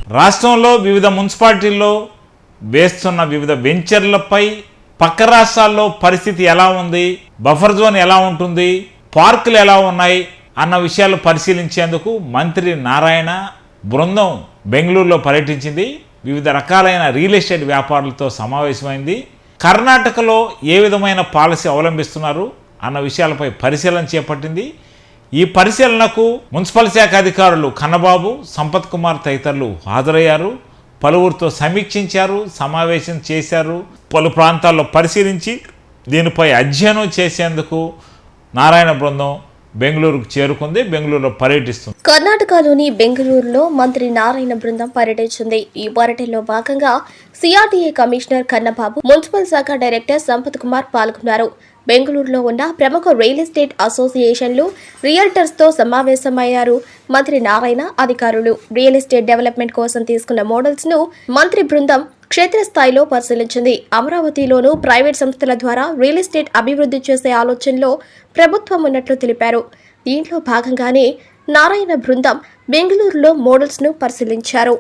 రాష్ట్రంలో వివిధ మున్సిపాలిటీల్లో వేస్తున్న వివిధ వెంచర్లపై పక్క రాష్ట్రాల్లో పరిస్థితి ఎలా ఉంది, బఫర్ జోన్ ఎలా ఉంటుంది, పార్కులు ఎలా ఉన్నాయి అన్న విషయాలు పరిశీలించేందుకు మంత్రి నారాయణ బృందం బెంగళూరులో పర్యటించింది. వివిధ రకాలైన రియల్ ఎస్టేట్ వ్యాపారులతో సమావేశమైంది. కర్ణాటకలో ఏ విధమైన పాలసీ అవలంబిస్తున్నారు అన్న విషయాలపై పరిశీలన చేపట్టింది. ఈ పరిశీలనకు మున్సిపల్ శాఖ అధికారులు కన్నబాబు, సంపత్ కుమార్ తదితరులు హాజరయ్యారు. పలువురితో సమీక్షించారు, సమావేశం చేశారు. పలు ప్రాంతాల్లో పరిశీలించి దీనిపై అధ్యయనం చేసేందుకు నారాయణ బృందం బెంగళూరుకు చేరుకుంది. బెంగళూరులో పర్యటిస్తుంది. కర్ణాటకలోని బెంగళూరులో మంత్రి నారాయణ బృందం పర్యటించింది. ఈ పర్యటనలో భాగంగా సిఆర్డీఏ కమిషనర్ కన్నబాబు, మున్సిపల్ శాఖ డైరెక్టర్ సంపత్ కుమార్ పాల్గొన్నారు. బెంగళూరులో ఉన్న ప్రముఖ రియల్ ఎస్టేట్ అసోసియేషన్లు, రియల్టర్స్తో సమావేశమయ్యారు. మంత్రి నారాయణ అధికారులు రియల్ ఎస్టేట్ డెవలప్మెంట్ కోసం తీసుకున్న మోడల్స్ ను మంత్రి బృందం క్షేత్రస్థాయిలో పరిశీలించింది. అమరావతిలోనూ ప్రైవేట్ సంస్థల ద్వారా రియల్ ఎస్టేట్ అభివృద్ధి చేసే ఆలోచనలో ప్రభుత్వం ఉన్నట్లు తెలిపారు. దీంట్లో భాగంగానే నారాయణ బృందం బెంగళూరులో మోడల్స్ ను పరిశీలించారు.